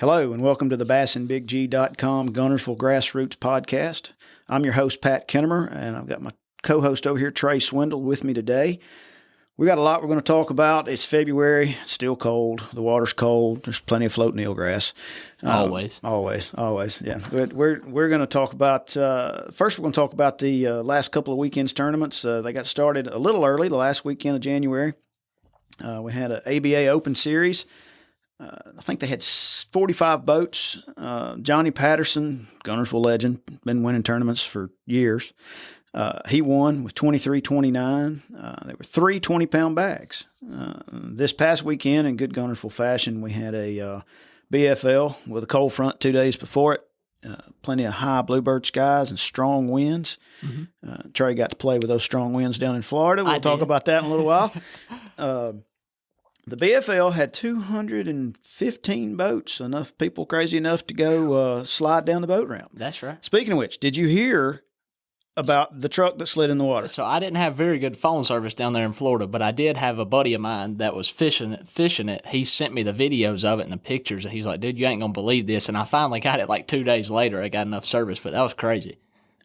Hello, and welcome to the BassandBigG.com Guntersville Grassroots Podcast. I'm your host, Pat Kennemer, and I've got my co-host over here, Trey Swindle, with me today. We got a lot we're going to talk about. It's February, it's still cold, the water's cold, there's plenty of floating eelgrass. Always, yeah. But we're going to talk about, first we're going to talk about the last couple of weekends tournaments. They got started a little early, the last weekend of January. We had an ABA Open Series. I think they had 45 boats. Johnny Patterson, Guntersville legend, been winning tournaments for years. He won with 23-29. There were three 20-pound bags. This past weekend, in good Guntersville fashion, we had a BFL with a cold front 2 days before it. Plenty of high bluebird skies and strong winds. Mm-hmm. Trey got to play with those strong winds down in Florida. We'll talk about that in a little while. The BFL had 215 boats, enough people crazy enough to go slide down the boat ramp. That's right. Speaking of which, did you hear about the truck that slid in the water? So I didn't have very good phone service down there in Florida, but I did have a buddy of mine that was fishing it. He sent me the videos of it and the pictures, and he's like, dude, you ain't going to believe this. And I finally got it like 2 days later. I got enough service, but that was crazy.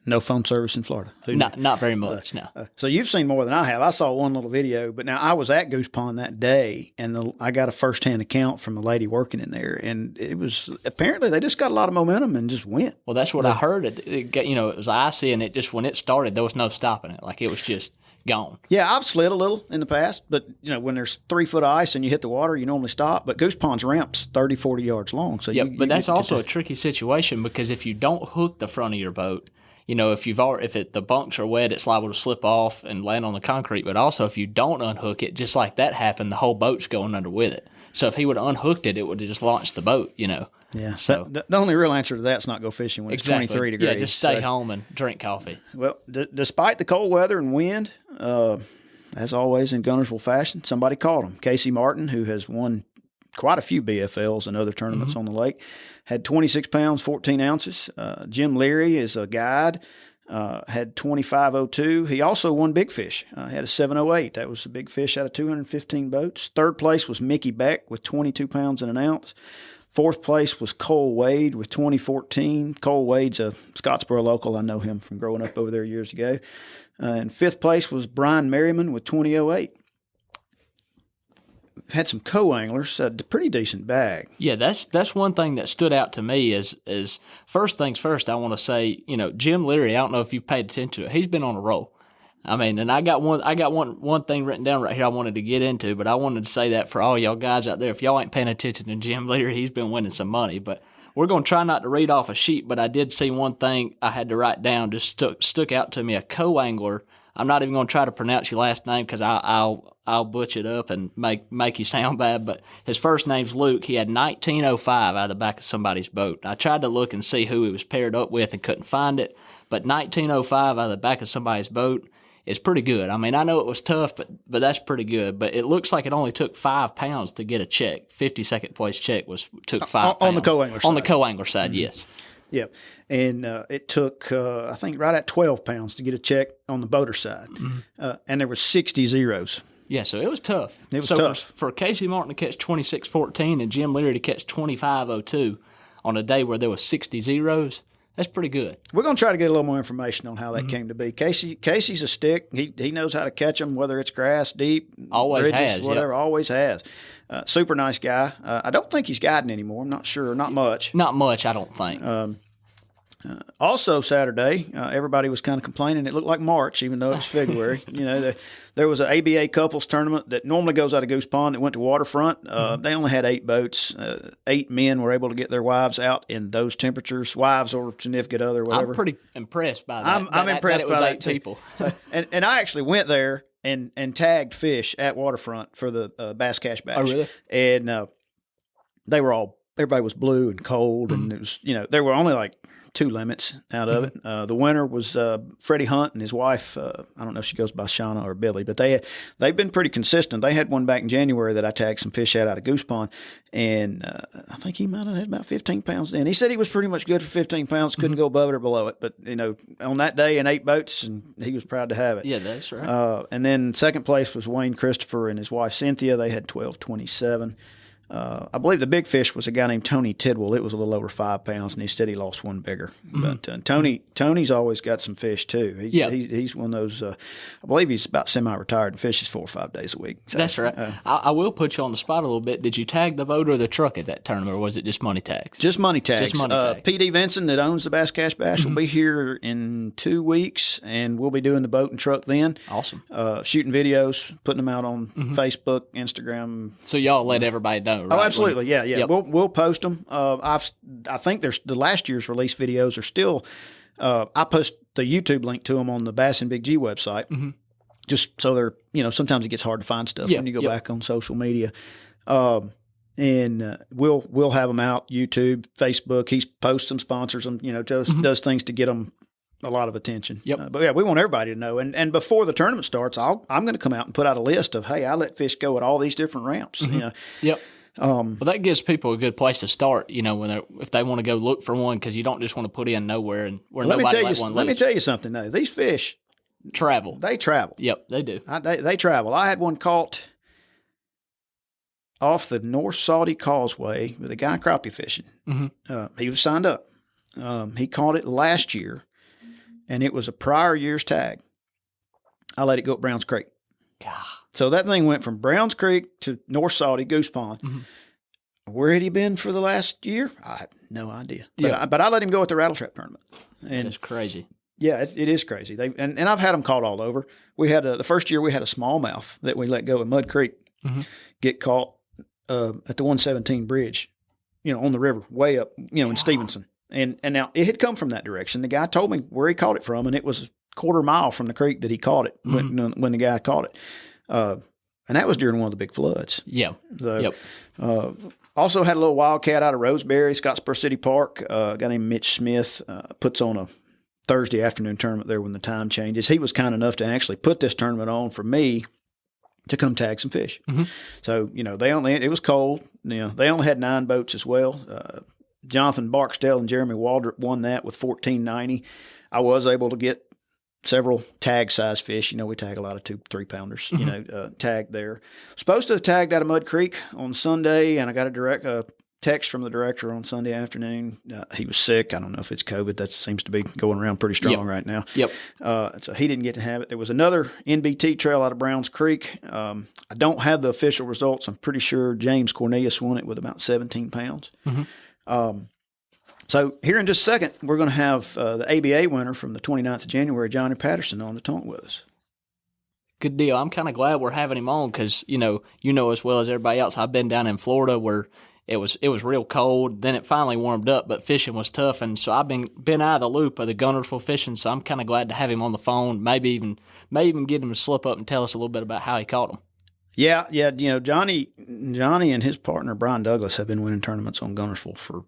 No phone service in Florida? Not very much, no. So you've seen more than I have. I saw one little video, but now I was at Goose Pond that day, and I got a first-hand account from a lady working in there, and it was apparently they just got a lot of momentum and just went. Well, that's what I heard. It was icy, and it just when it started, there was no stopping it. Like it was just gone. Yeah, I've slid a little in the past, but when there's 3 foot of ice and you hit the water, you normally stop. But Goose Pond's ramp's 30, 40 yards long. So but that's also a tricky situation because if you don't hook the front of your boat, if the bunks are wet, it's liable to slip off and land on the concrete. But also, if you don't unhook it, just like that happened, the whole boat's going under with it. So if he would have unhooked it, it would have just launched the boat, Yeah. So the only real answer to that's not go fishing when it's 23 degrees. Yeah, just stay home and drink coffee. Well, despite the cold weather and wind, as always in Guntersville fashion, somebody caught him. Casey Martin, who has won quite a few BFLs and other tournaments on the lake, had 26 pounds, 14 ounces. Jim Leary is a guide, had 25.02. He also won big fish, had a 7.08. That was a big fish out of 215 boats. Third place was Mickey Beck with 22 pounds and an ounce. Fourth place was Cole Wade with 2014. Cole Wade's a Scottsboro local. I know him from growing up over there years ago. And fifth place was Brian Merriman with 20.08. Had some co-anglers, a pretty decent bag. Yeah, that's one thing that stood out to me is first things first, I want to say, Jim Leary, I don't know if you've paid attention to it. He's been on a roll. I mean, and I got one thing written down right here I wanted to get into, but I wanted to say that for all y'all guys out there, if y'all ain't paying attention to Jim Leary, he's been winning some money. But we're going to try not to read off a sheet, but I did see one thing I had to write down, just stuck out to me, a co-angler. I'm not even going to try to pronounce your last name because I'll butch it up and make you sound bad. But his first name's Luke. He had 1905 out of the back of somebody's boat. I tried to look and see who he was paired up with and couldn't find it. But 1905 out of the back of somebody's boat is pretty good. I mean, I know it was tough, but that's pretty good. But it looks like it only took 5 pounds to get a check. 52nd place check took 5 pounds. On the co-angler side. On the co-angler side, yes. Yeah, and it took, I think, right at 12 pounds to get a check on the boater side. Mm-hmm. And there were 60 zeros. Yeah, so it was tough. It was tough. For Casey Martin to catch 26.14 and Jim Leary to catch 25.02 on a day where there was 60 zeros, that's pretty good. We're going to try to get a little more information on how that came to be. Casey's a stick. He knows how to catch them, whether it's grass, deep, always bridges, has, whatever, always has. Super nice guy. I don't think he's guiding anymore. I'm not sure. Not much. Not much, I don't think. Also Saturday, everybody was kind of complaining. It looked like March, even though it was February. There was an ABA couples tournament that normally goes out of Goose Pond that went to Waterfront. They only had 8 boats. 8 men were able to get their wives out in those temperatures, wives or significant other, whatever. I'm pretty impressed by that. I'm impressed by that 8 people. And I actually went there and tagged fish at Waterfront for the Bass Cash Bash. Oh, really? And everybody was blue and cold, and it was, there were only like 2 limits out of it. The winner was Freddie Hunt and his wife. I don't know if she goes by Shauna or Billy, but they've been pretty consistent. They had one back in January that I tagged some fish out of Goose Pond, and I think he might have had about 15 pounds then. He said he was pretty much good for 15 pounds, couldn't go above it or below it. But, on that day in 8 boats, and he was proud to have it. Yeah, that's right. And then second place was Wayne Christopher and his wife Cynthia. They had 12.27. I believe the big fish was a guy named Tony Tidwell. It was a little over 5 pounds, and he said he lost one bigger. But Tony's always got some fish too. He's one of those. I believe he's about semi-retired and fishes 4 or 5 days a week. So, that's right. I will put you on the spot a little bit. Did you tag the boat or the truck at that tournament, or was it just money tags? Just money tags. Just money tags. P.D. Vincent, that owns the Bass Cash Bash, will be here in 2 weeks, and we'll be doing the boat and truck then. Awesome. Shooting videos, putting them out on Facebook, Instagram. So y'all let everybody know, right? Oh, absolutely. Yeah. Yep. We'll post them. I think there's the last year's release videos are still. I post the YouTube link to them on the Bass and Big G website, just so they're sometimes it gets hard to find stuff when you go back on social media. And we'll have them out YouTube, Facebook. He posts them, sponsors them. Does things to get them a lot of attention. Yep. But yeah, we want everybody to know. And before the tournament starts, I'm going to come out and put out a list of, hey, I let fish go at all these different ramps. Yep. Well, that gives people a good place to start, if they want to go look for one, because you don't just want to put in nowhere and where nobody let one loose. Let me tell you something, though. These fish travel. They travel. Yep, they do. They travel. I had one caught off the North Saudi Causeway with a guy crappie fishing. He was signed up. He caught it last year, and it was a prior year's tag. I let it go at Browns Creek. God. So that thing went from Browns Creek to North Saudi Goose Pond. Where had he been for the last year? I have no idea. But I let him go at the Rattle Trap tournament. And that's crazy. Yeah, it is crazy. And I've had them caught all over. We had the first year we had a smallmouth that we let go in Mud Creek get caught at the 117 bridge, on the river, way up, in Stevenson. And now it had come from that direction. The guy told me where he caught it from, and it was a quarter mile from the creek that he caught it when the guy caught it. And that was during one of the big floods. Yeah. So, also had a little wildcat out of Roseberry, Scottsboro City Park. A guy named Mitch Smith puts on a Thursday afternoon tournament there when the time changes. He was kind enough to actually put this tournament on for me to come tag some fish. So, it was cold. They only had 9 boats as well. Jonathan Barksdale and Jeremy Waldrop won that with 1490. I was able to get several tag size fish. We tag a lot of 2-3 pounders, tagged there. Supposed to have tagged out of Mud Creek on Sunday, and I got a text from the director on Sunday afternoon. He was sick. I don't know if it's COVID. That seems to be going around pretty strong right now. Yep. So he didn't get to have it. There was another NBT trail out of Browns Creek. I don't have the official results. I'm pretty sure James Cornelius won it with about 17 pounds. So here in just a second, we're going to have the ABA winner from the 29th of January, Johnny Patterson, on the talk with us. Good deal. I'm kind of glad we're having him on because, you know as well as everybody else, I've been down in Florida where it was real cold. Then it finally warmed up, but fishing was tough. And so I've been out of the loop of the Guntersville fishing, so I'm kind of glad to have him on the phone, maybe even get him to slip up and tell us a little bit about how he caught them. Yeah. Johnny and his partner, Brian Douglas, have been winning tournaments on Guntersville for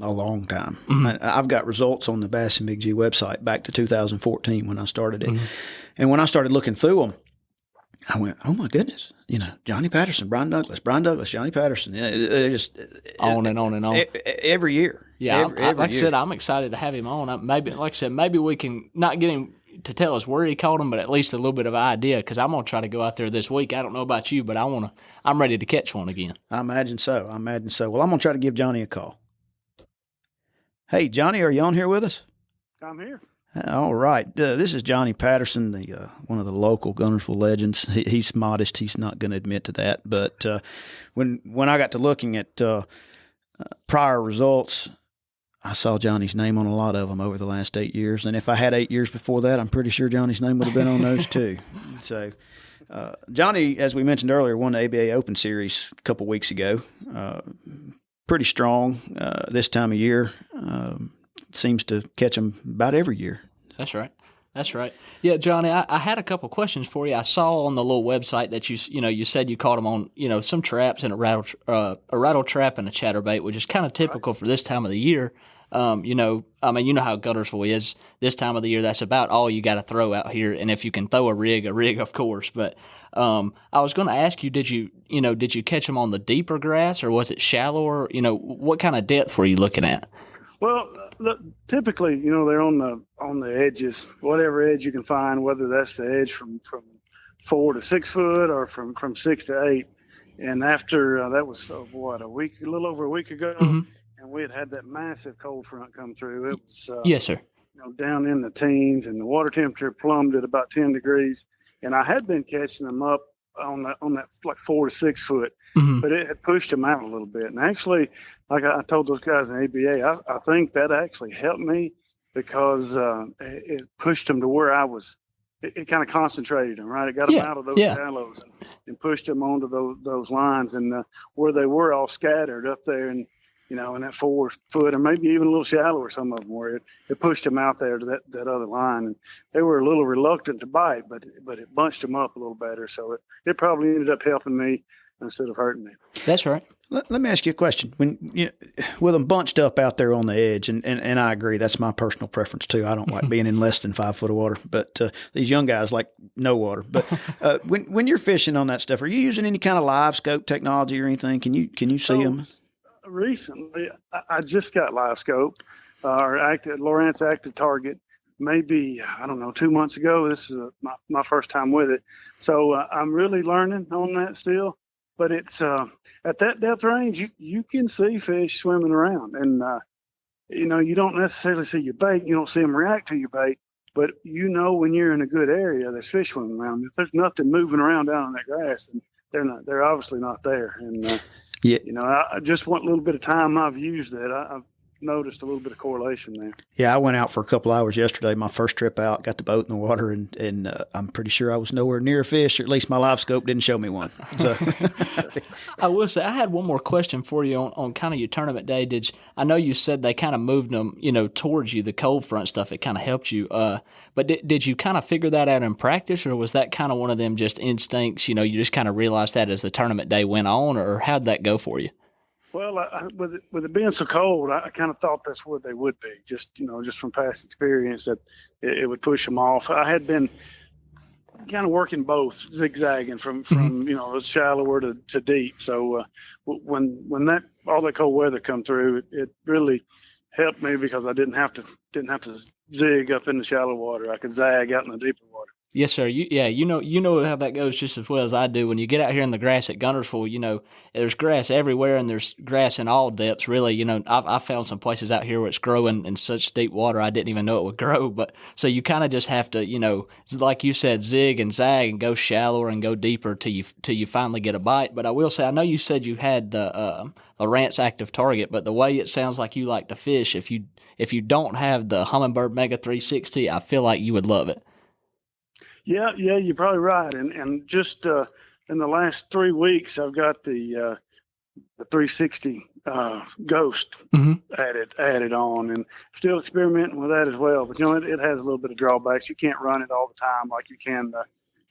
a long time. I've got results on the Bass and Big G website back to 2014 when I started it. And when I started looking through them, I went, oh my goodness, Johnny Patterson, Brian Douglas, Johnny Patterson. They're just on and on and on every year. Yeah. Like I said, I'm excited to have him on. Maybe we can not get him to tell us where he caught him, but at least a little bit of an idea, because I'm going to try to go out there this week. I don't know about you, but I'm ready to catch one again. I imagine so. Well, I'm going to try to give Johnny a call. Hey, Johnny, are you on here with us? I'm here. All right. This is Johnny Patterson, the one of the local Guntersville legends. He's modest. He's not going to admit to that. But when I got to looking at prior results, I saw Johnny's name on a lot of them over the last 8 years. And if I had 8 years before that, I'm pretty sure Johnny's name would have been on those too. So Johnny, as we mentioned earlier, won the ABA Open Series a couple weeks ago. Pretty strong this time of year. Seems to catch them about every year. That's right. Yeah, Johnny, I had a couple questions for you. I saw on the little website that you said you caught them on some traps and a rattle trap and a chatterbait, which is kind of typical for this time of the year. How Guntersville is this time of the year. That's about all you got to throw out here. And if you can throw a rig, of course. But I was going to ask you, did you catch them on the deeper grass or was it shallower? What kind of depth were you looking at? Well, typically, they're on the edges, whatever edge you can find, whether that's the edge from 4 to 6 foot or from 6 to 8. And after that was a little over a week ago, and we had that massive cold front come through. It was Yes, sir. Down in the teens, and the water temperature plumbed at about 10 degrees. And I had been catching them up on that like 4 to 6 foot, but it had pushed them out a little bit. And actually, like I told those guys in ABA, I think that actually helped me because it pushed them to where I was. It kind of concentrated them, right? It got them out of those shallows and pushed them onto those lines, and where they were all scattered up there, and in that 4 foot, or maybe even a little shallower, some of them were. It pushed them out there to that other line, and they were a little reluctant to bite, but it bunched them up a little better. So it probably ended up helping me instead of hurting me. That's right. Let me ask you a question. When with them bunched up out there on the edge, and I agree, that's my personal preference too. I don't like being in less than 5 foot of water, but these young guys like no water. But when you're fishing on that stuff, are you using any kind of live scope technology or anything? Can you see them? Recently, I just got live scope or Lowrance Active Target. Maybe, I don't know, 2 months ago. This is my first time with it, so I'm really learning on that still. But it's at that depth range, you can see fish swimming around, and you don't necessarily see your bait. You don't see them react to your bait, but when you're in a good area, there's fish swimming around. If there's nothing moving around down in that grass, then they're obviously not there. And I just want a little bit of time I've used that. I've noticed a little bit of correlation there. Yeah, I went out for a couple hours yesterday, my first trip out, got the boat in the water, and I'm pretty sure I was nowhere near a fish, or at least my live scope didn't show me one. So I will say, I had one more question for you on kind of your tournament day. I know you said they kind of moved them, towards you, the cold front stuff, it kind of helped you. But did you kind of figure that out in practice, or was that kind of one of them just instincts, you just kind of realized that as the tournament day went on, or how'd that go for you? Well, with it being so cold, I kind of thought that's where they would be. Just from past experience, that it would push them off. I had been kind of working both, zigzagging from shallower to deep. So when all that cold weather come through, it really helped me because I didn't have to zig up in the shallow water. I could zag out in the deeper water. Yes, sir. You know how that goes just as well as I do. When you get out here in the grass at Guntersville, there's grass everywhere, and there's grass in all depths. Really, I've found some places out here where it's growing in such deep water I didn't even know it would grow. But so you kind of just have to, like you said, zig and zag and go shallower and go deeper till you finally get a bite. But I will say, I know you said you had the Lowrance Active Target, but the way it sounds like you like to fish, if you don't have the Humminbird Mega 360, I feel like you would love it. Yeah, you're probably right. And just in the last 3 weeks, I've got the 360 Ghost added on, and still experimenting with that as well. But it has a little bit of drawbacks. You can't run it all the time like you can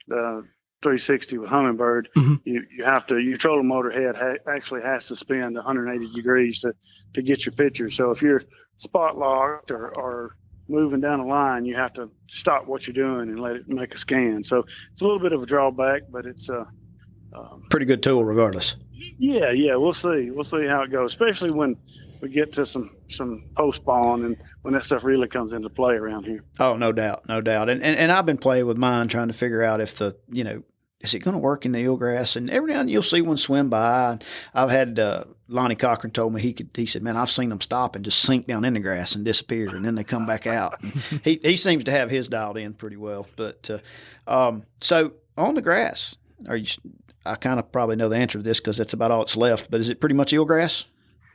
the 360 with Humminbird. You have to. Your trolling motor head actually has to spin 180 degrees to get your picture. So if you're spot locked or moving down the line, you have to stop what you're doing and let it make a scan. So it's a little bit of a drawback, but it's pretty good tool regardless. Yeah, we'll see how it goes, especially when we get to some post spawn and when that stuff really comes into play around here. Oh, no doubt. And I've been playing with mine, trying to figure out if is it going to work in the eelgrass? And every now and then you'll see one swim by. I've had Lonnie Cochran told me he said, man, I've seen them stop and just sink down in the grass and disappear, and then they come back out. And he seems to have his dialed in pretty well. But so on the grass, I kind of probably know the answer to this because that's about all that's left. But is it pretty much eelgrass?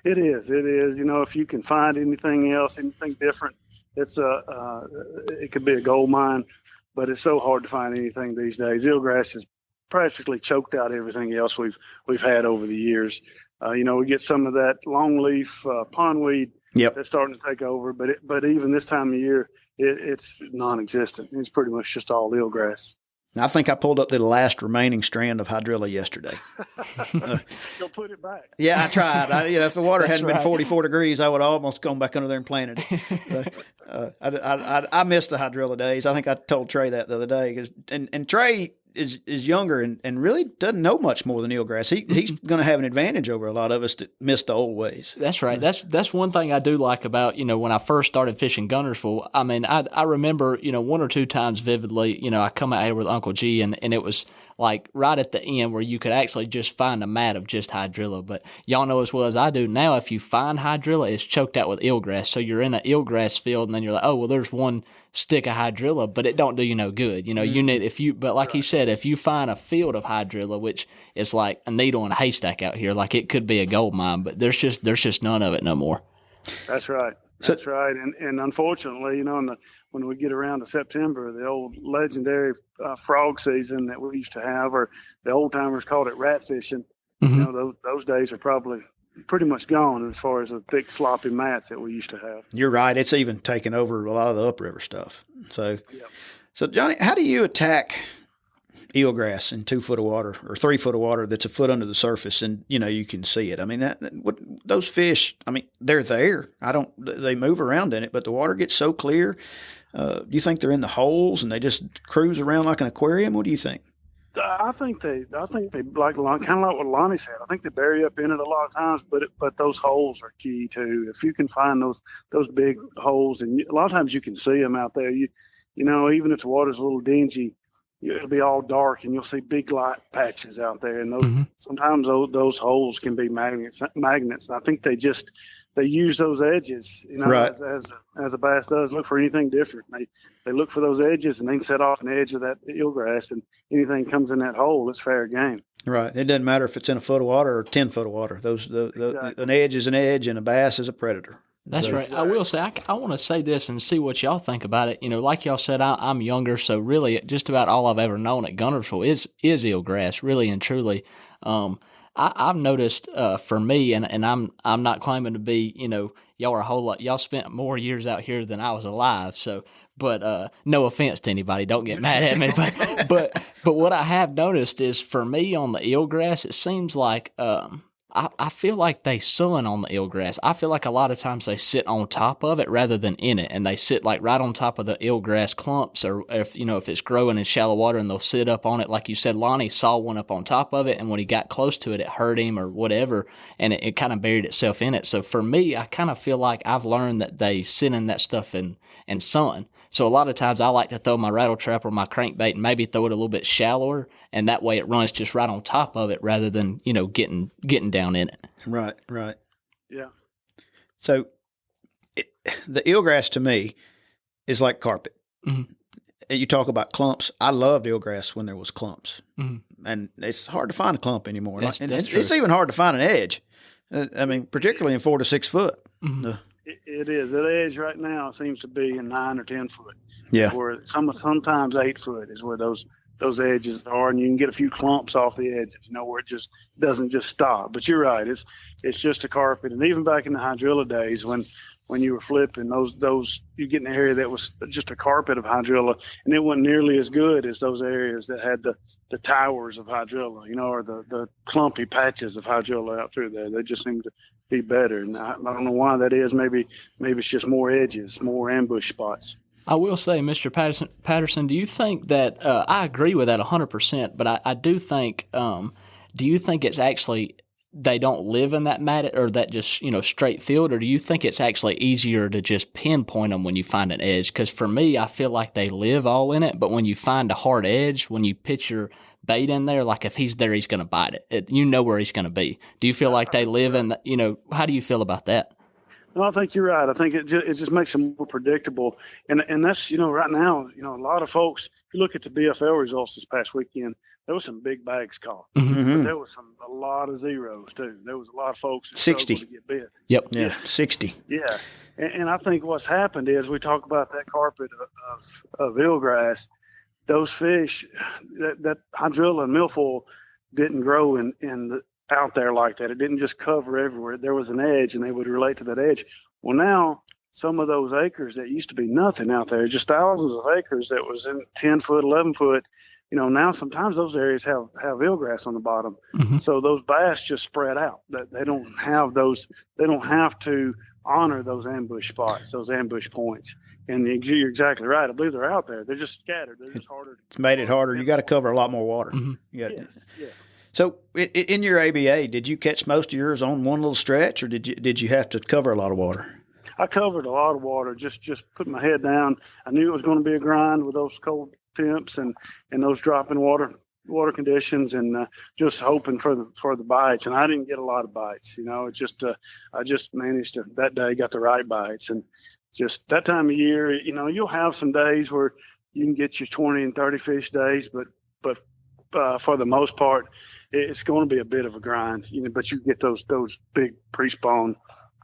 It is. If you can find anything else, anything different, it could be a gold mine. But it's so hard to find anything these days. Eelgrass is practically choked out everything else we've had over the years. We get some of that longleaf pondweed that's starting to take over, but even this time of year, it's non-existent. It's pretty much just all eelgrass. I think I pulled up the last remaining strand of hydrilla yesterday. Go put it back. Yeah, I tried. If the water hadn't been 44 degrees, I would have almost gone back under there and planted it. I miss the hydrilla days. I think I told Trey that the other day. And Trey is younger and really doesn't know much more than eelgrass. He's going to have an advantage over a lot of us that miss the old ways. That's right. That's one thing I do like about, when I first started fishing Guntersville. I mean, I remember, 1 or 2 times vividly, I come out here with Uncle G and it was like right at the end where you could actually just find a mat of just hydrilla. But y'all know as well as I do now, if you find hydrilla, it's choked out with eelgrass. So you're in an eelgrass field and then you're like, oh, well, there's one stick of hydrilla, but it don't do you no good. You know, you need, but like he said, if you find a field of hydrilla, which is like a needle in a haystack out here, like it could be a gold mine, but there's just none of it no more. That's right. That's right. And unfortunately, when we get around to September, the old legendary frog season that we used to have, or the old timers called it rat fishing, those days are probably pretty much gone as far as the thick sloppy mats that we used to have. You're right. It's even taken over a lot of the upriver stuff. So Johnny, how do you attack eelgrass in 2 foot of water or 3 foot of water that's a foot under the surface and you can see it? I mean, those fish, I mean, they're there. They move around in it, but the water gets so clear. Do you think they're in the holes and they just cruise around like an aquarium? What do you think? I think they like kind of like what Lonnie said. I think they bury up in it a lot of times, but those holes are key too. If you can find those big holes, and a lot of times you can see them out there. Even if the water's a little dingy, it'll be all dark, and you'll see big light patches out there. And those sometimes those holes can be magnets. And I think they use those edges, right, as a bass does. Look for anything different. They look for those edges, and they can set off an edge of that eelgrass, and anything comes in that hole, it's fair game. Right. It doesn't matter if it's in a foot of water or 10 foot of water. Exactly. An edge is an edge, and a bass is a predator. That's right. I will say, I want to say this and see what y'all think about it. Like y'all said, I'm younger, so really just about all I've ever known at Guntersville is eelgrass, really and truly. I've noticed for me, and I'm not claiming to be, y'all are a whole lot. Y'all spent more years out here than I was alive. So, but no offense to anybody, don't get mad at me. But what I have noticed is for me on the eelgrass, it seems like I feel like they sun on the eelgrass. I feel like a lot of times they sit on top of it rather than in it, and they sit like right on top of the eelgrass clumps, or if it's growing in shallow water, and they'll sit up on it. Like you said, Lonnie saw one up on top of it, and when he got close to it, it hurt him or whatever, and it kind of buried itself in it. So for me, I kind of feel like I've learned that they sit in that stuff and sun. So a lot of times I like to throw my rattle trap or my crankbait and maybe throw it a little bit shallower, and that way it runs just right on top of it rather than, getting down in it. Right. Yeah. So the eelgrass to me is like carpet. Mm-hmm. You talk about clumps. I loved eelgrass when there was clumps. Mm-hmm. And it's hard to find a clump anymore. That's true. It's even hard to find an edge. I mean, particularly in 4 to 6 foot. Mm-hmm. It is. That edge right now seems to be in 9 or 10 foot. Yeah. Where sometimes 8 foot is where those edges are, and you can get a few clumps off the edges, where it just doesn't just stop. But you're right. It's just a carpet. And even back in the hydrilla days when you were flipping those you get in an area that was just a carpet of hydrilla, and it wasn't nearly as good as those areas that had the towers of hydrilla, or the clumpy patches of hydrilla out through there. They just seem to be better. And I don't know why that is. Maybe it's just more edges, more ambush spots. I will say, Mr. Patterson, do you think that I agree with that 100%, but I do think, do you think it's actually they don't live in that mat or that just, straight field, or do you think it's actually easier to just pinpoint them when you find an edge? Because for me, I feel like they live all in it, but when you find a hard edge, when you pitch your bait in there, like if he's there, he's going to bite it. You know where he's going to be. Do you feel like they live in, how do you feel about that? Well, I think you're right. I think it just makes them more predictable. And that's, right now, a lot of folks, if you look at the BFL results this past weekend, there was some big bags caught. Mm-hmm. But there was a lot of zeros too. There was a lot of folks that 60 struggled to get bit. Yep. Yeah. 60. Yeah. And I think what's happened is we talk about that carpet of eelgrass, those fish, that hydrilla and milfoil didn't grow out there like that. It didn't just cover everywhere. There was an edge, and they would relate to that edge. Well, now some of those acres that used to be nothing out there, just thousands of acres that was in 10 foot, 11 foot, now sometimes those areas have eelgrass on the bottom. Mm-hmm. So those bass just spread out. They don't have to honor those ambush spots, those ambush points. And you're exactly right. I believe they're out there. They're just scattered. They're just harder. It's made it harder. You got to cover a lot more water. Mm-hmm. Yes. So in your ABA, did you catch most of yours on one little stretch, or did you have to cover a lot of water? I covered a lot of water, just put my head down. I knew it was going to be a grind with those cold temps and those dropping water water conditions and just hoping for the bites. And I didn't get a lot of bites. It just I just managed to that day got the right bites. And just that time of year, you'll have some days where you can get your 20 and 30 fish days, but for the most part, it's going to be a bit of a grind. But you get those big pre-spawn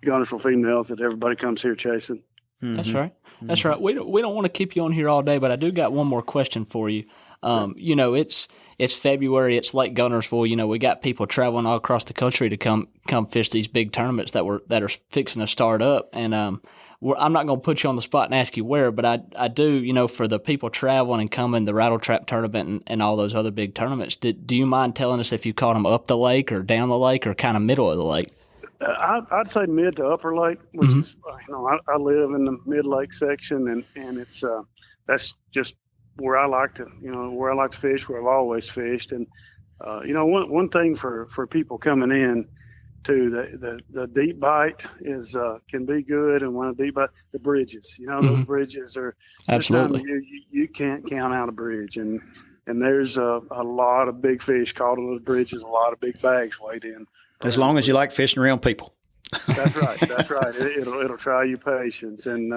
Guntersville females that everybody comes here chasing. Mm-hmm. That's right. That's right. We don't want to keep you on here all day, but I do got one more question for you. It's February. It's Lake Guntersville. We got people traveling all across the country to come fish these big tournaments that are fixing to start up. And I'm not going to put you on the spot and ask you where, but I do. For the people traveling and coming, the Rattle Trap tournament and all those other big tournaments. Do you mind telling us if you caught them up the lake or down the lake or kind of middle of the lake? I'd say mid to upper lake, which is I live in the mid lake section, and it's that's just where I like to fish, where I've always fished. And one thing for people coming in too, the deep bite is can be good, and when a deep bite, the bridges, those bridges are absolutely you can't count out a bridge, and there's a lot of big fish caught on those bridges, a lot of big bags weighed in. As long as you like fishing around people. That's right. That's right. It'll try your patience. And,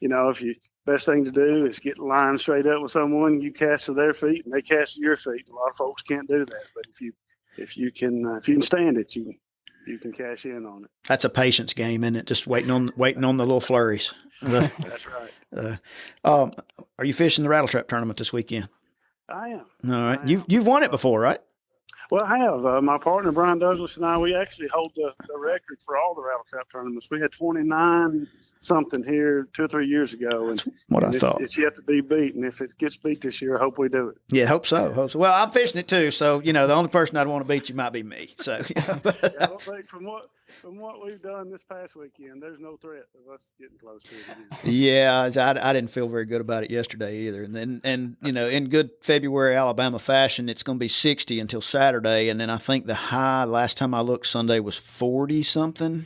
if you best thing to do is get the line straight up with someone, you cast to their feet and they cast to your feet. A lot of folks can't do that. But if you can stand it, you can cash in on it. That's a patience game, isn't it? Just waiting on the little flurries. That's right. Are you fishing the Rattle Trap tournament this weekend? I am. All right. You've won it before, right? Well, I have. My partner, Brian Douglas, and I, we actually hold the record for all the Rattle Trap tournaments. We had 29 something here 2 or 3 years ago. And I thought. It's yet to be beat. And if it gets beat this year, I hope we do it. Yeah, hope so. Well, I'm fishing it too. So, the only person I'd want to beat you might be me. So, I don't think from what we've done this past weekend, there's no threat of us getting close to it again. Yeah, I didn't feel very good about it yesterday either. And in good February Alabama fashion, it's going to be 60 until Saturday, and then I think the high last time I looked Sunday was 40 something,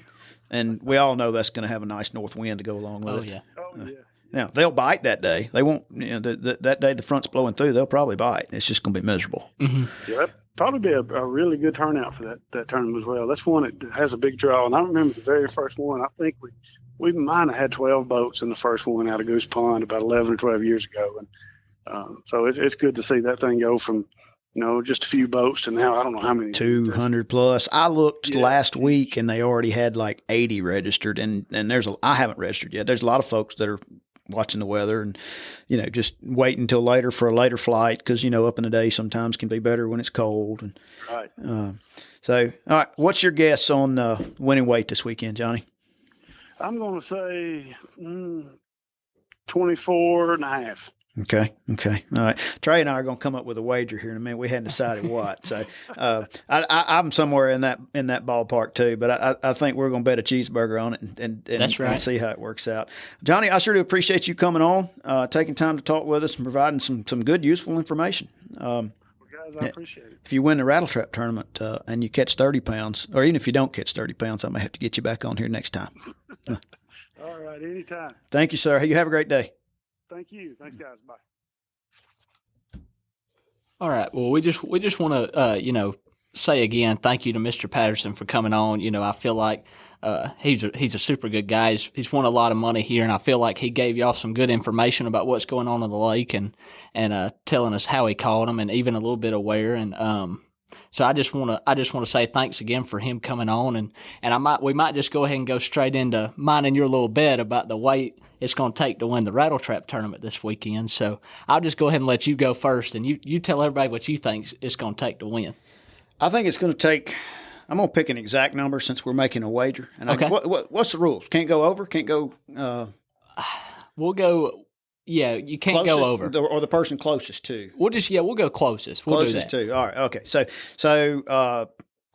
and we all know that's going to have a nice north wind to go along with it. Oh yeah. Now they'll bite that day. They won't. That day the front's blowing through, they'll probably bite. It's just going to be miserable. Mm-hmm. Yep. Probably be a really good turnout for that tournament as well. That's one that has a big draw. And I remember the very first one, I think we might have had 12 boats in the first one out of Goose Pond about 11 or 12 years ago. And so it's good to see that thing go from, just a few boats to now I don't know how many. 200 plus. I looked last week and they already had like 80 registered. And I haven't registered yet. There's a lot of folks that are watching the weather and, just waiting until later for a later flight because, up in the day sometimes can be better when it's cold. And, right. So, all right, what's your guess on winning weight this weekend, Johnny? I'm going to say 24 and a half. Okay. All right. Trey and I are going to come up with a wager here in a minute. We hadn't decided what. So I'm somewhere in that ballpark too, but I think we're going to bet a cheeseburger on it and That's right. and see how it works out. Johnny, I sure do appreciate you coming on, taking time to talk with us and providing some good, useful information. Well, guys, I appreciate it. If you win the Rattle Trap tournament and you catch 30 pounds, or even if you don't catch 30 pounds, I may have to get you back on here next time. All right. Anytime. Thank you, sir. You have a great day. Thank you. Thanks, guys. Bye. All right. Well, we just want to say again, thank you to Mr. Patterson for coming on. I feel like he's a super good guy. He's won a lot of money here, and I feel like he gave y'all some good information about what's going on in the lake and telling us how he caught them and even a little bit of where. And so I just want to say thanks again for him coming on, and we might just go ahead and go straight into minding your little bet about the weight it's going to take to win the Rattle Trap tournament this weekend. So I'll just go ahead and let you go first, and you tell everybody what you think it's going to take to win. I think it's going to take. I'm going to pick an exact number since we're making a wager. And okay. What's the rules? Can't go over. Can't go. We'll go. Yeah, you can't closest, go over. Or the person closest to. We'll go closest. We'll closest do that. to. All right. Okay. So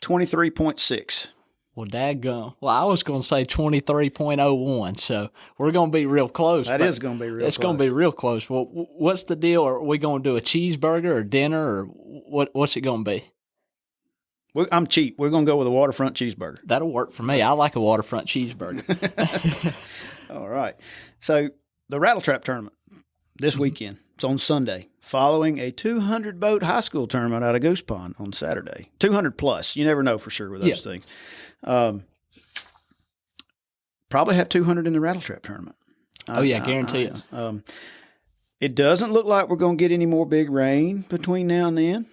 23.6. Well, daggone. Well, I was going to say 23.01, so we're going to be real close. That is going to be real close. It's going to be real close. Well, what's the deal? Are we going to do a cheeseburger or dinner, or what's it going to be? I'm cheap. We're going to go with a waterfront cheeseburger. That'll work for me. I like a waterfront cheeseburger. All right. So the Rattle Trap tournament this weekend, on Sunday, following a 200-boat high school tournament out of Goose Pond on Saturday. 200 plus. You never know for sure with those things. Probably have 200 in the rattle trap tournament. Guarantee it. It doesn't look like we're going to get any more big rain between now and then.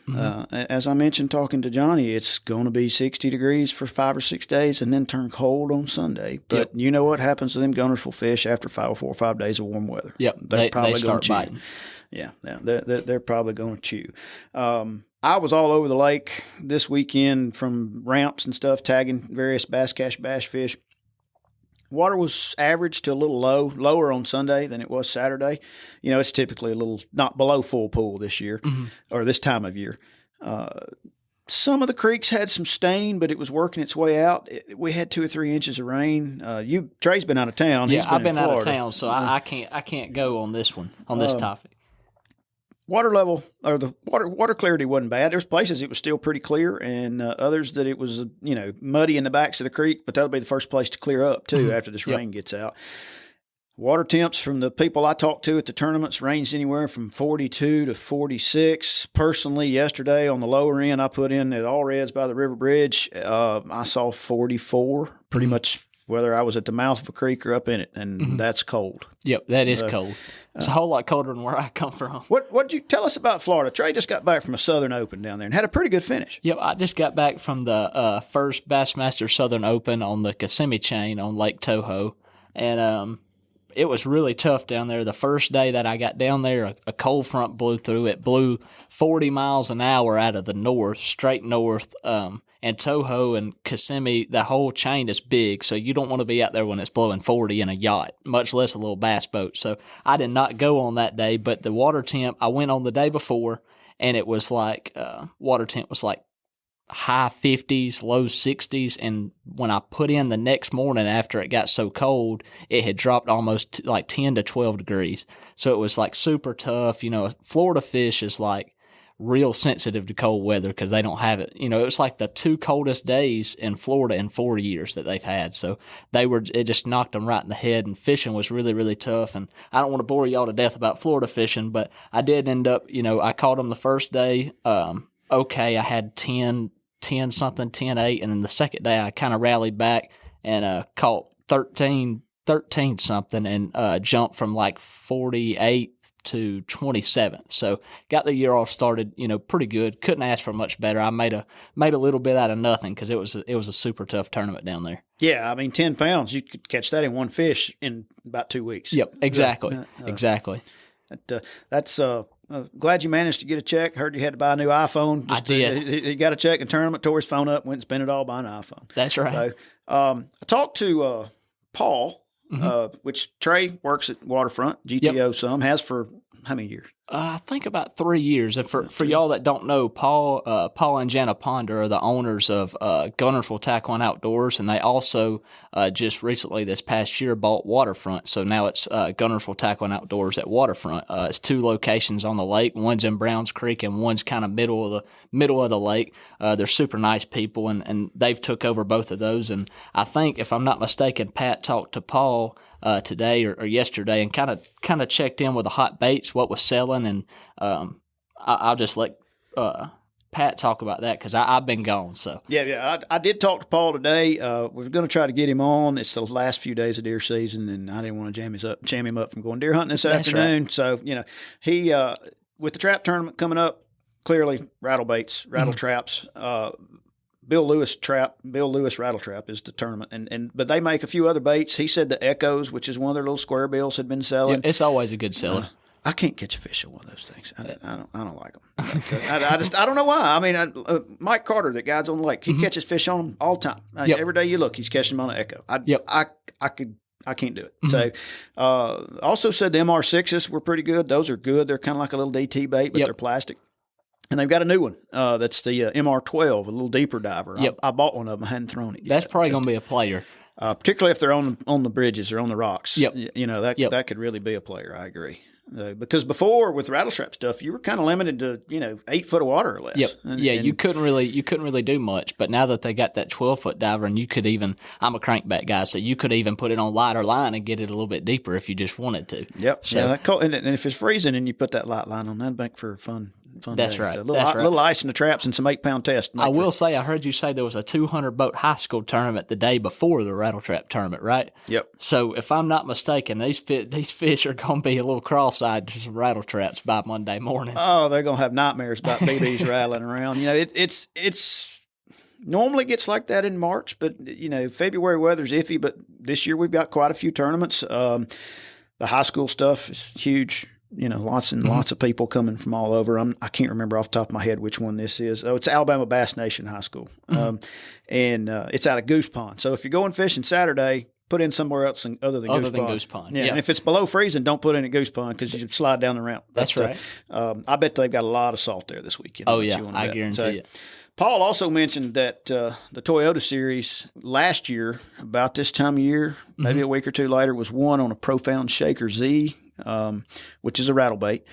As I mentioned, talking to Johnny, it's going to be 60 degrees for 5 or 6 days and then turn cold on Sunday. But you know what happens to them Guntersville fish after 4 or 5 days of warm weather? They're probably going to chew. Biting. Yeah, they're probably going to chew. I was all over the lake this weekend from ramps and stuff, tagging various bass, cash, bass fish. Water was average to a little lower on Sunday than it was Saturday. You know, it's typically a little not below full pool this year or this time of year. Some of the creeks had some stain, but it was working its way out. We had 2 or 3 inches of rain. Trey's been out of town. Yeah, I've been out of town, so I can't go on this one, on this topic. Water level, or the water clarity wasn't bad. There's places it was still pretty clear, and others that it was muddy in the backs of the creek. But that'll be the first place to clear up too after this rain gets out. Water temps from the people I talked to at the tournaments ranged anywhere from 42 to 46. Personally, yesterday on the lower end, I put in at All Reds by the River Bridge. I saw 44, pretty much whether I was at the mouth of a creek or up in it, and that's cold. Yep, that is cold. It's a whole lot colder than where I come from. What did you tell us about Florida? Trey just got back from a Southern Open down there and had a pretty good finish. Yep, I just got back from the first Bassmaster Southern Open on the Kissimmee chain on Lake Toho, and it was really tough down there. The first day that I got down there, a cold front blew through. It blew 40 miles an hour out of the north, straight north. And Toho and Kissimmee, the whole chain is big, so you don't want to be out there when it's blowing 40 in a yacht, much less a little bass boat. So I did not go on that day, but the water temp, I went on the day before, and it was like, water temp was like high 50s, low 60s, and when I put in the next morning after it got so cold, it had dropped almost like 10 to 12 degrees. So it was like super tough. Florida fish is like real sensitive to cold weather because they don't have it. It was like the 2 coldest days in Florida in 4 years that they've had. So it just knocked them right in the head, and fishing was really, really tough. And I don't want to bore y'all to death about Florida fishing, but I did end up, I caught them the first day. I had 10 something, 10-8. And then the second day I kind of rallied back and caught 13 something and jumped from like 48 to 27th. So got the year off started, pretty good. Couldn't ask for much better. I made a little bit out of nothing because it was a super tough tournament down there. Yeah, I mean, 10 pounds, you could catch that in one fish in about 2 weeks. Yep, exactly. Exactly. That's glad you managed to get a check. Heard you had to buy a new iPhone. I did. He got a check in tournament, tore his phone up, went and spent it all buying an iPhone. That's right. So, I talked to Paul, which Trey works at Waterfront, GTO some, has for how many years? I think about 3 years. And for y'all that don't know, Paul and Jana Ponder are the owners of Guntersville Tackle and Outdoors, and they also just recently this past year bought Waterfront. So now it's Guntersville Tackle and Outdoors at Waterfront. It's 2 locations on the lake. One's in Browns Creek, and one's kind of middle of the lake. They're super nice people, and they've took over both of those. And I think, if I'm not mistaken, Pat talked to Paul today or yesterday and kind of checked in with the hot baits, what was selling. And I'll just let Pat talk about that because I've been gone. So I did talk to Paul today. We're going to try to get him on. It's the last few days of deer season, and I didn't want to jam him up from going deer hunting this afternoon. Right. So he with the trap tournament coming up, clearly rattle baits, rattle traps. Bill Lewis rattle trap is the tournament, but they make a few other baits. He said the Echoes, which is one of their little square bills, had been selling. Yeah, it's always a good seller. I can't catch a fish on one of those things. I don't like them. But, I don't know why. I mean, Mike Carter, that guides on the lake, he catches fish on them all the time. Every day you look, he's catching them on an Echo. I can't do it. So, also said the MR6s were pretty good. Those are good. They're kind of like a little DT bait, but they're plastic. And they've got a new one. That's the MR12, a little deeper diver. I bought one of them. I hadn't thrown it yet. That's probably going to be a player. Particularly if they're on the bridges or on the rocks. That could really be a player. I agree. Because before with rattle trap stuff, you were kind of limited to 8 foot of water or less. Yep. And you couldn't really do much. But now that they got that 12-foot diver, and you could even, I'm a crankback guy, so you could even put it on lighter line and get it a little bit deeper if you just wanted to. Yep. So, and if it's freezing and you put that light line on, that'd make for fun. That's day. right. So a That's right. little ice in the traps and some 8-pound test. I will say, I heard you say there was a 200 boat high school tournament the day before the rattle trap tournament, right? Yep. So if I'm not mistaken, these fish are going to be a little cross-eyed to some rattle traps by Monday morning. Oh, they're going to have nightmares about BBs rattling around. It's normally gets like that in March, but February weather's iffy. But this year we've got quite a few tournaments. The high school stuff is huge. Lots and lots of people coming from all over. I can't remember off the top of my head which one this is. Oh, it's Alabama Bass Nation High School. And it's out of Goose Pond. So if you're going fishing Saturday, put in somewhere else other than Goose Pond. Yeah, yep. And if it's below freezing, don't put in at Goose Pond because you slide down the ramp. That's right. I bet they've got a lot of salt there this weekend. Oh, yeah, I guarantee it. Paul also mentioned that the Toyota Series last year, about this time of year, maybe a week or two later, was won on a Profound Shaker Z, which is a rattle bait.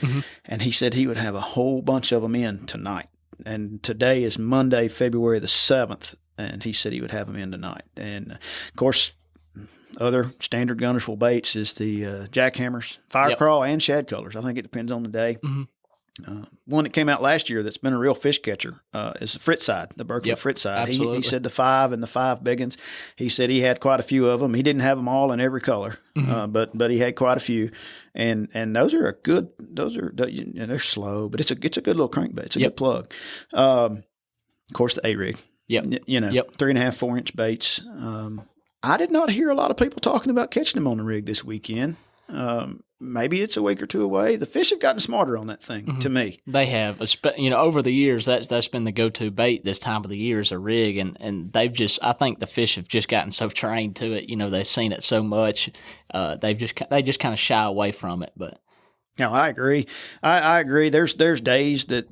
And he said he would have a whole bunch of them in tonight. And today is Monday, February the 7th, and he said he would have them in tonight. And, of course, other standard Guntersville baits is the jackhammers, fire crawl, and shad colors. I think it depends on the day. One that came out last year that's been a real fish catcher is the Fritside, the Berkeley Fritside. He said the 5 and the 5 big ones. He said he had quite a few of them. He didn't have them all in every color, but he had quite a few. And those are they're slow, but it's a good little crankbait. It's a good plug. Of course, the A-rig. 3.5, 4 inch baits. I did not hear a lot of people talking about catching them on the rig this weekend. Maybe it's a week or two away. The fish have gotten smarter on that thing, to me. They have. Over the years, that's been the go-to bait this time of the year is a rig, and they've just, I think the fish have just gotten so trained to it. They've seen it so much, they just kind of shy away from it. But no, I agree. I agree. There's days that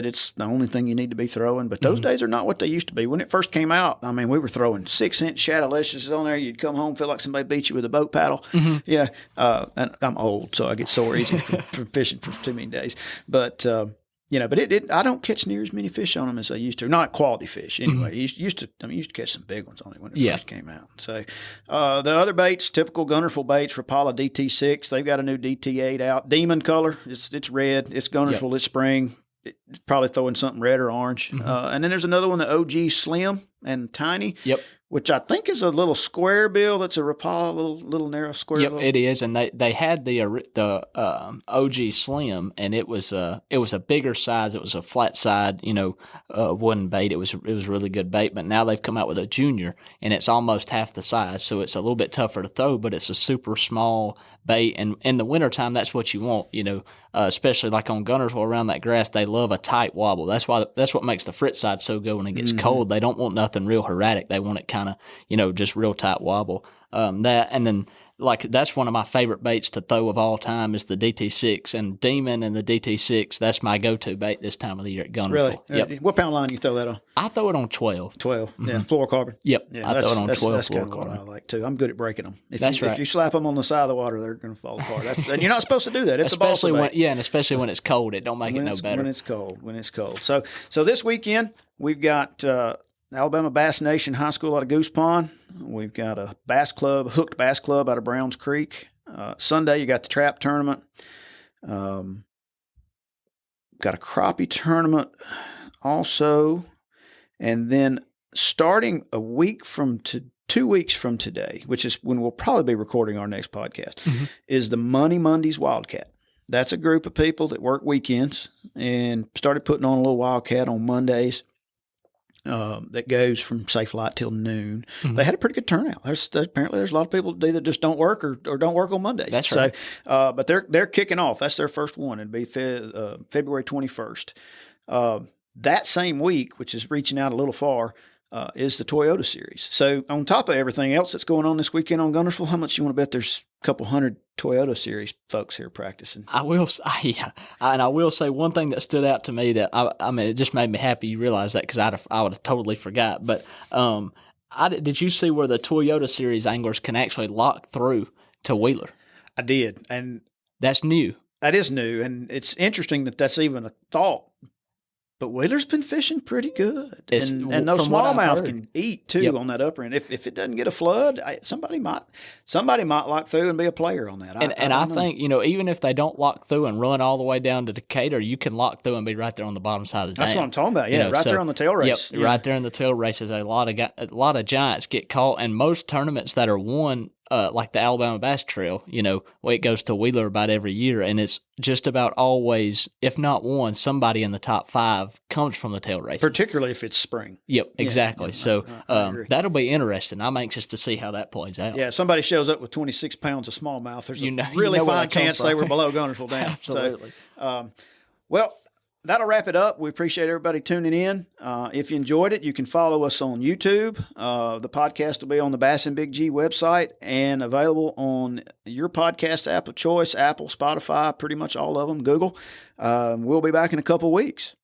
it's the only thing you need to be throwing, but those days are not what they used to be. When it first came out, I mean, we were throwing 6-inch shadowlicious on there. You'd come home, feel like somebody beat you with a boat paddle. Yeah, and I'm old, so I get sore easy from fishing for too many days. But I don't catch near as many fish on them as I used to. Not quality fish, anyway. Used to catch some big ones on it when it first came out. So the other baits, typical Guntersville baits, Rapala DT6. They've got a new DT8 out. Demon color. It's red. It's Guntersville. It's spring. It's probably throwing something red or orange. And then there's another one, the OG Slim and Tiny. Yep. Which I think is a little square bill. That's a Rapala, little narrow square. Yep, it is. And they had the OG Slim, and it was a bigger size. It was a flat side, wooden bait. It was really good bait. But now they've come out with a junior, and it's almost half the size, so it's a little bit tougher to throw. But it's a super small bait, and in the wintertime, that's what you want. Especially like on Guntersville around that grass, they love a tight wobble. That's what makes the Fritz side so good when it gets cold. They don't want nothing real erratic. They want it kind of, just real tight wobble. That's one of my favorite baits to throw of all time is the DT6 and Demon and the DT6. That's my go-to bait this time of the year at Guntersville. Really? Yep. What pound line do you throw that on? I throw it on 12. 12, yeah. Fluorocarbon? Yep. Yeah, I throw it on 12 That's kind of what I like, too. I'm good at breaking them. If you slap them on the side of the water, they're going to fall apart. And you're not supposed to do that. It's especially a balsa bait. and especially when it's cold. It don't make it no better. When it's cold. So this weekend, we've got Alabama Bass Nation High School out of Goose Pond. We've got a hooked bass club out of Browns Creek. Sunday, you got the trap tournament. Got a crappie tournament also. And then starting 2 weeks from today, which is when we'll probably be recording our next podcast, is the Money Mondays Wildcat. That's a group of people that work weekends and started putting on a little Wildcat on Mondays. That goes from safe light till noon. They had a pretty good turnout. Apparently there's a lot of people that either just don't work or don't work on Mondays. That's right. So, but they're kicking off. That's their first one. It'll be February 21st. That same week, which is reaching out a little far, is the Toyota Series. So on top of everything else that's going on this weekend on Guntersville, how much you want to bet there's a couple hundred Toyota Series folks here practicing? I will say one thing that stood out to me that it just made me happy you realize that because I would have totally forgot. But did you see where the Toyota Series anglers can actually lock through to Wheeler? I did, and that's new. That is new, and it's interesting that that's even a thought. But Wheeler's been fishing pretty good, and those smallmouth can eat too on that upper end. If it doesn't get a flood, somebody might lock through and be a player on that. I think even if they don't lock through and run all the way down to Decatur, you can lock through and be right there on the bottom side of the dam. That's what I'm talking about. Yeah, there on the tail race. Yep, right there in the tail races. A lot of giants get caught, and most tournaments that are won. Like the Alabama Bass Trail, it goes to Wheeler about every year, and it's just about always, if not one, somebody in the top 5 comes from the tail race. Particularly if it's spring. Yep, exactly. So that'll be interesting. I'm anxious to see how that plays out. Yeah, if somebody shows up with 26 pounds of smallmouth, there's a really fine chance they were below Guntersville Dam. Absolutely. So, well, that'll wrap it up. We appreciate everybody tuning in. If you enjoyed it, you can follow us on YouTube. The podcast will be on the Bass and Big G website and available on your podcast app of choice, Apple, Spotify, pretty much all of them, Google. We'll be back in a couple weeks.